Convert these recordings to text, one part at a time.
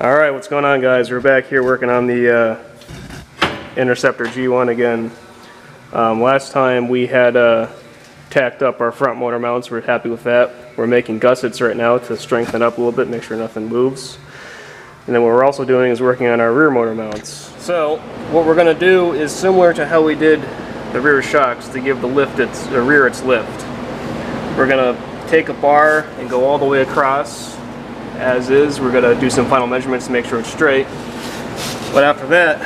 Alright, what's going on, guys? We're back here working on the Interceptor G1 again. Last time we had tacked up our front motor mounts. We're happy with that. We're making gussets right now to strengthen up a little bit, make sure nothing moves. And then what we're also doing is working on our rear motor mounts. So what we're going to do is similar to how we did the rear shocks to give the rear its lift. We're going to take a bar and go all the way across as is. We're going to do some final measurements to make sure it's straight. But after that,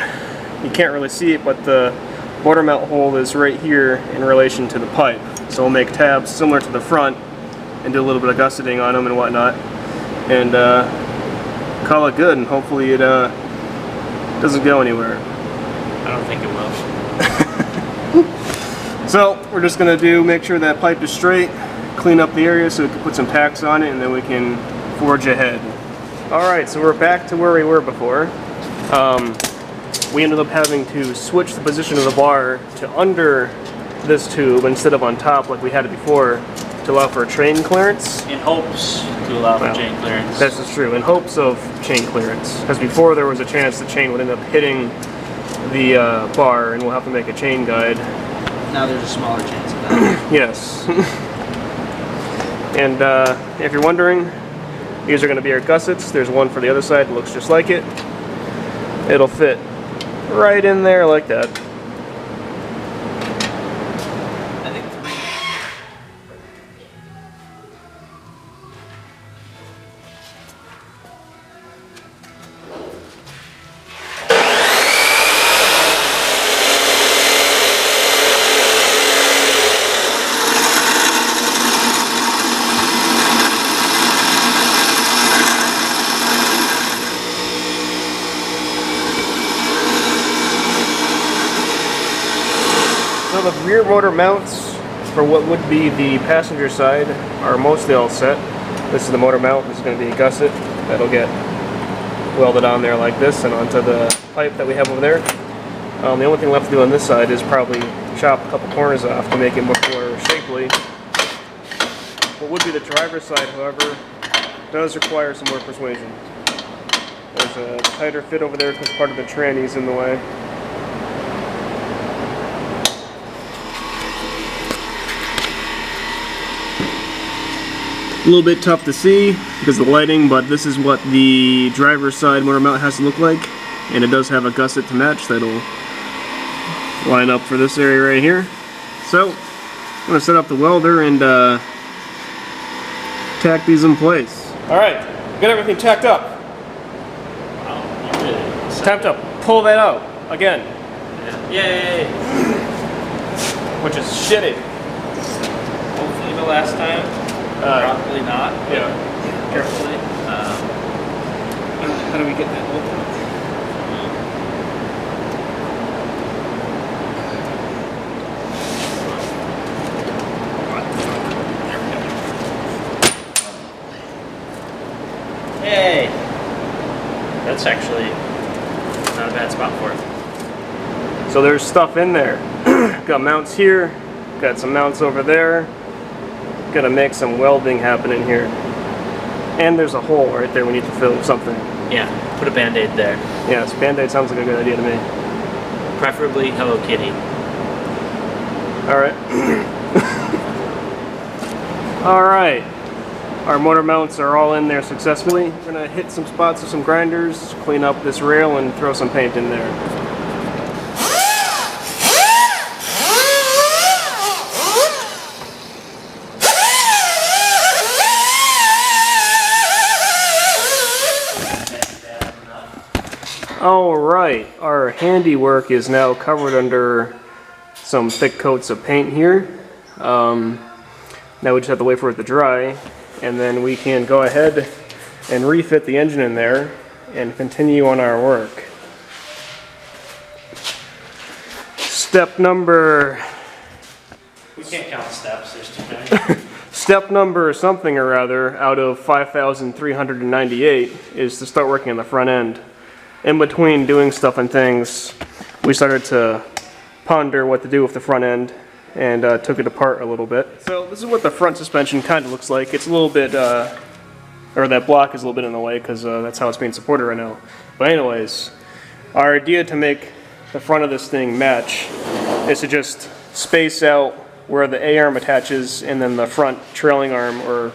you can't really see it, but the motor mount hole is right here in relation to the pipe. So we'll make tabs similar to the front and do a little bit of gusseting on them and whatnot, and call it good, and hopefully it doesn't go anywhere. I don't think it will. So we're just going to make sure that pipe is straight, clean up the area so we can put some tacks on it, and then we can forge ahead. Alright, so we're back to where we were before. We ended up having to switch the position of the bar to under this tube instead of on top like we had it before to allow for chain clearance. In hopes to allow for chain clearance. This is true, in hopes of chain clearance. Because before there was a chance the chain would end up hitting the bar and we'll have to make a chain guide. Now there's a smaller chance of that. Yes. And if you're wondering, these are going to be our gussets. There's one for the other side that looks just like it. It'll fit right in there like that. So the rear motor mounts for what would be the passenger side are mostly all set. This is the motor mount. This is going to be a gusset that'll get welded on there like this and onto the pipe that we have over there. The only thing left to do on this side is probably chop a couple corners off to make it look more shapely. What would be the driver's side, however, does require some more persuasion. There's a tighter fit over there because part of the tranny's in the way. A little bit tough to see because of the lighting, but this is what the driver's side motor mount has to look like, and it does have a gusset to match that'll line up for this area right here. So I'm going to set up the welder and tack these in place. Alright, got everything tacked up. Wow, you did it. It's time to pull that out again. Yeah. Yay! Which is shitty. Hopefully the last time. Probably not. Yeah. Carefully. How do we get that open? Yay! That's actually not a bad spot for it. So there's stuff in there. Got mounts here, got some mounts over there. Gonna make some welding happen in here. And there's a hole right there we need to fill something. Yeah, put a band-aid there. Yes, band-aid sounds like a good idea to me. Preferably Hello Kitty. Alright. Alright. Our motor mounts are all in there successfully. We're gonna hit some spots with some grinders, clean up this rail, and throw some paint in there. Alright, our handiwork is now covered under some thick coats of paint here. Now we just have to wait for it to dry, and then we can go ahead and refit the engine in there and continue on our work. Step number... We can't count steps, there's too many. Step number something or other out of 5,398 is to start working on the front end. In between doing stuff and things, we started to ponder what to do with the front end and took it apart a little bit. So this is what the front suspension kind of looks like. It's a little bit or that block is a little bit in the way because that's how it's being supported right now. But anyways, our idea to make the front of this thing match is to just space out where the A-arm attaches and then the front trailing arm, or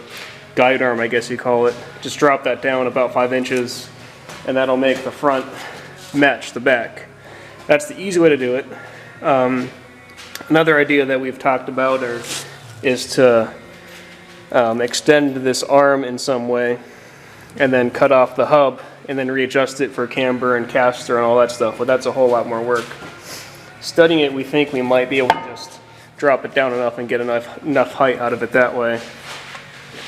guide arm I guess you call it, just drop that down about 5 inches, and that'll make the front match the back. That's the easy way to do it. Another idea that we've talked about is to extend this arm in some way and then cut off the hub and then readjust it for camber and caster and all that stuff, but that's a whole lot more work. Studying it, we think we might be able to just drop it down enough and get enough height out of it that way.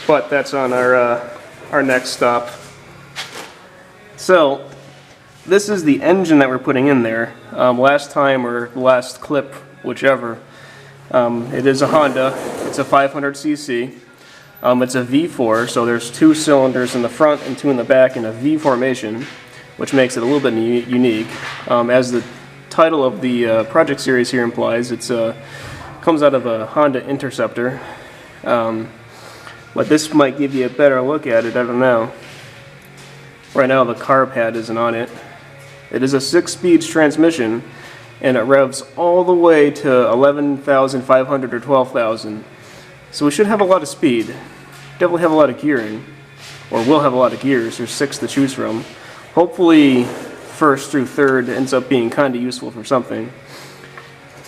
But that's on our next stop. So this is the engine that we're putting in there. Last time, or last clip, whichever, it is a Honda. It's a 500cc. It's a V4, so there's 2 cylinders in the front and 2 in the back in a V formation, which makes it a little bit unique. As the title of the project series here implies, it comes out of a Honda Interceptor. But this might give you a better look at it, I don't know. Right now the carb pad isn't on it. It is a 6-speed transmission, and it revs all the way to 11,500 or 12,000. So we should have a lot of speed. Definitely have a lot of gearing, or will have a lot of gears. There's 6 to choose from. Hopefully first through third ends up being kind of useful for something.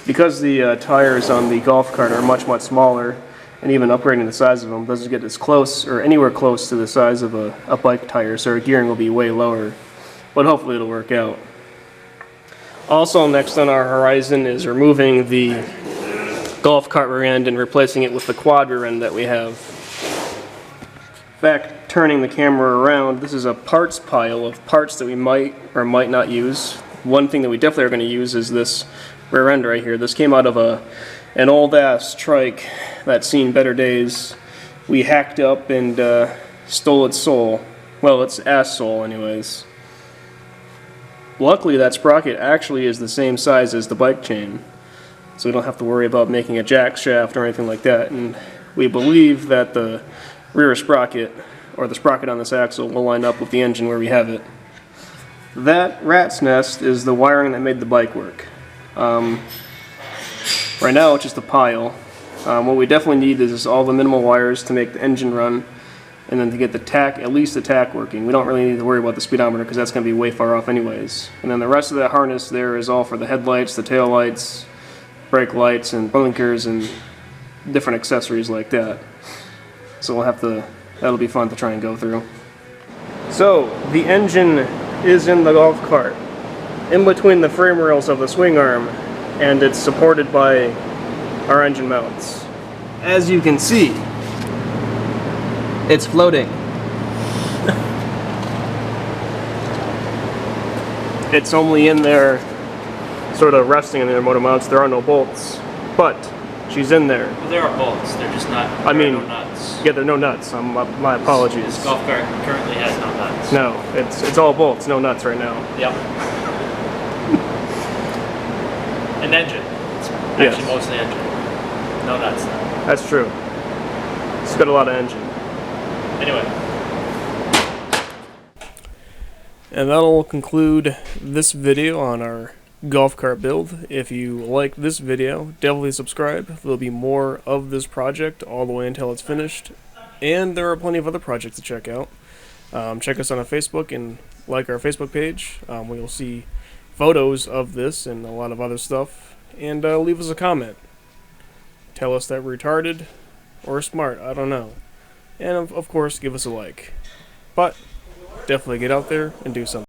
Because the tires on the golf cart are much smaller, and even upgrading the size of them doesn't get as close or anywhere close to the size of a bike tire, so our gearing will be way lower, but hopefully it'll work out. Also next on our horizon is removing the golf cart rear end and replacing it with the quad rear end that we have. In fact, turning the camera around, this is a parts pile of parts that we might or might not use. One thing that we definitely are going to use is this rear end right here. This came out of an old ass trike that's seen better days. We hacked up and stole its soul. Well, its ass soul anyways. Luckily that sprocket actually is the same size as the bike chain, so we don't have to worry about making a jack shaft or anything like that. And we believe that the rear sprocket, or the sprocket on this axle, will line up with the engine where we have it. That rat's nest is the wiring that made the bike work. Right now it's just a pile. What we definitely need is all the minimal wires to make the engine run, and then to get the tach, at least the tach working. We don't really need to worry about the speedometer because that's going to be way far off anyways. And then the rest of that harness there is all for the headlights, the tail lights, brake lights, and blinkers, and different accessories like that. So we'll have to, that'll be fun to try and go through. So the engine is in the golf cart, in between the frame rails of the swing arm, and it's supported by our engine mounts. As you can see, it's floating. It's only in there, sort of resting in the motor mounts. There are no bolts, but she's in there. Well, there are bolts. They're just not. I mean, no nuts. Yeah, there are no nuts. My apologies. This golf cart currently has no nuts. No, it's all bolts, no nuts right now. Yep. An engine. It's actually mostly engine. No nuts though. That's true. It's got a lot of engine. Anyway. And that'll conclude this video on our golf cart build. If you like this video, definitely subscribe. There'll be more of this project all the way until it's finished. And there are plenty of other projects to check out. Check us on Facebook and like our Facebook page. Where you'll see photos of this and a lot of other stuff. And leave us a comment. Tell us that we're retarded or smart, I don't know. And of course, give us a like. But definitely get out there and do something.